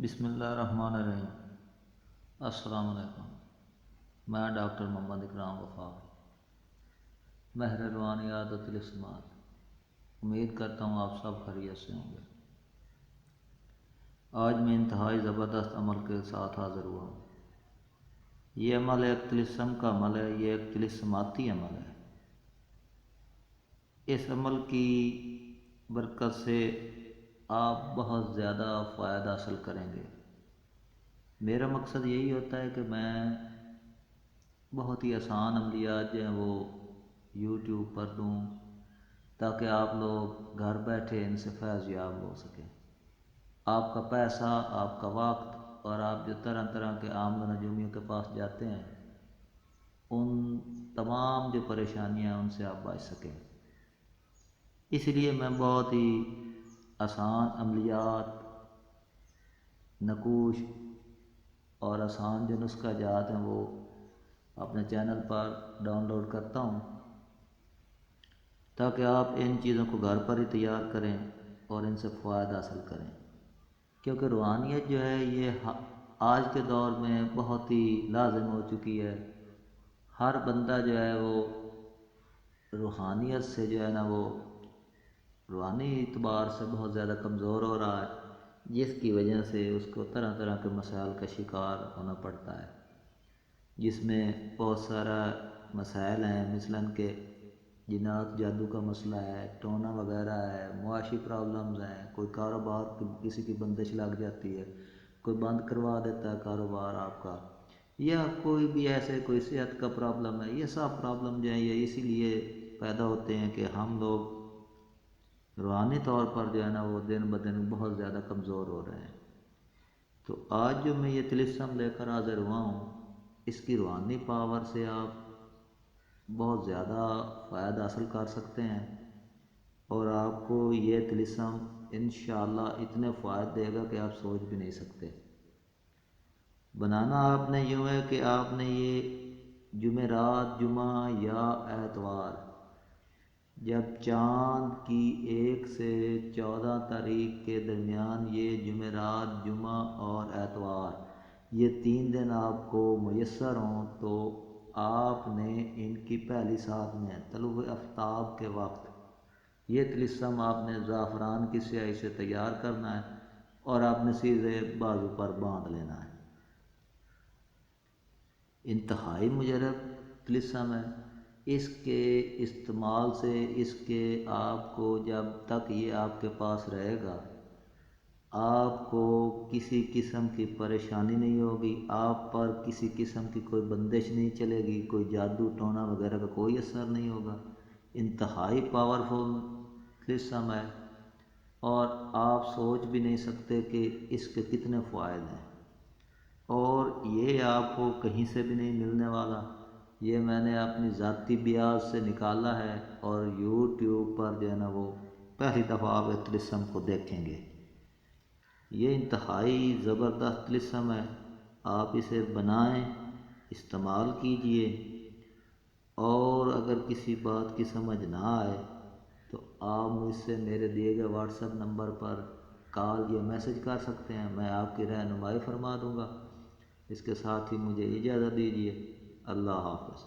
بسم اللہ الرحمن الرحیم۔ السلام علیکم۔ میں ڈاکٹر محمد اکرام وفا، ماہر روحانیات و طلسمات۔ امید کرتا ہوں آپ سب خیریت سے ہوں گے۔ آج میں انتہائی زبردست عمل کے ساتھ حاضر ہوا ہوں۔ یہ عمل ایک طلسم کا عمل ہے، یہ ایک طلسماتی عمل ہے۔ اس عمل کی برکت سے آپ بہت زیادہ فائدہ حاصل کریں گے۔ میرا مقصد یہی ہوتا ہے کہ میں بہت ہی آسان عملیات جو ہیں وہ یوٹیوب پر دوں تاکہ آپ لوگ گھر بیٹھے ان سے فیض یاب ہو سکیں۔ آپ کا پیسہ، آپ کا وقت اور آپ جو طرح طرح کے عامل نجومیوں کے پاس جاتے ہیں، ان تمام جو پریشانیاں ان سے آپ بچ سکیں۔ اس لیے میں بہت ہی آسان عملیات، نقوش اور آسان جو نسخہ جات ہیں وہ اپنے چینل پر ڈاؤن لوڈ کرتا ہوں تاکہ آپ ان چیزوں کو گھر پر ہی تیار کریں اور ان سے فوائد حاصل کریں، کیونکہ روحانیت جو ہے یہ آج کے دور میں بہت ہی لازم ہو چکی ہے۔ ہر بندہ جو ہے وہ روحانیت سے جو ہے نا وہ روحانی اعتبار سے بہت زیادہ کمزور ہو رہا ہے، جس کی وجہ سے اس کو طرح طرح کے مسائل کا شکار ہونا پڑتا ہے، جس میں بہت سارا مسائل ہیں، مثلاً کہ جنات جادو کا مسئلہ ہے، ٹونا وغیرہ ہے، معاشی پرابلمز ہیں، کوئی کاروبار کسی کی بندش لگ جاتی ہے، کوئی بند کروا دیتا ہے کاروبار آپ کا، یا کوئی بھی ایسے کوئی صحت کا پرابلم ہے۔ یہ سب پرابلم جو ہیں یہ اسی لیے پیدا ہوتے ہیں کہ ہم لوگ روحانی طور پر جو ہے نا وہ دن بدن بہت زیادہ کمزور ہو رہے ہیں۔ تو آج جو میں یہ طلسم لے کر حاضر ہوا ہوں، اس کی روحانی پاور سے آپ بہت زیادہ فائدہ حاصل کر سکتے ہیں، اور آپ کو یہ طلسم انشاءاللہ اتنے فائد دے گا کہ آپ سوچ بھی نہیں سکتے۔ بنانا آپ نے یوں ہے کہ آپ نے یہ جمعرات، جمعہ یا اتوار، جب چاند کی 1 سے 14 تاریخ کے درمیان یہ جمعرات، جمعہ اور اتوار، یہ 3 دن آپ کو میسر ہوں تو آپ نے ان کی پہلی ساتھ میں طلوع آفتاب کے وقت یہ طلسم آپ نے زعفران کی سیاہی سے تیار کرنا ہے اور آپ نے سیدھے بازو پر باندھ لینا ہے۔ انتہائی مجرب طلسم ہے۔ اس کے استعمال سے اس کے آپ کو جب تک یہ آپ کے پاس رہے گا، آپ کو کسی قسم کی پریشانی نہیں ہوگی، آپ پر کسی قسم کی کوئی بندش نہیں چلے گی، کوئی جادو ٹونا وغیرہ کا کوئی اثر نہیں ہوگا۔ انتہائی پاورفل طلسم ہے اور آپ سوچ بھی نہیں سکتے کہ اس کے کتنے فوائد ہیں، اور یہ آپ کو کہیں سے بھی نہیں ملنے والا۔ یہ میں نے اپنی ذاتی بیاض سے نکالا ہے اور یوٹیوب پر جو ہے نا وہ پہلی دفعہ آپ اس طلسم کو دیکھیں گے۔ یہ انتہائی زبردست طلسم ہے، آپ اسے بنائیں، استعمال کیجئے، اور اگر کسی بات کی سمجھ نہ آئے تو آپ مجھ سے میرے دیے گئے واٹس ایپ نمبر پر کال یا میسج کر سکتے ہیں، میں آپ کی رہنمائی فرما دوں گا۔ اس کے ساتھ ہی مجھے اجازت دیجیے۔ اللہ حافظ۔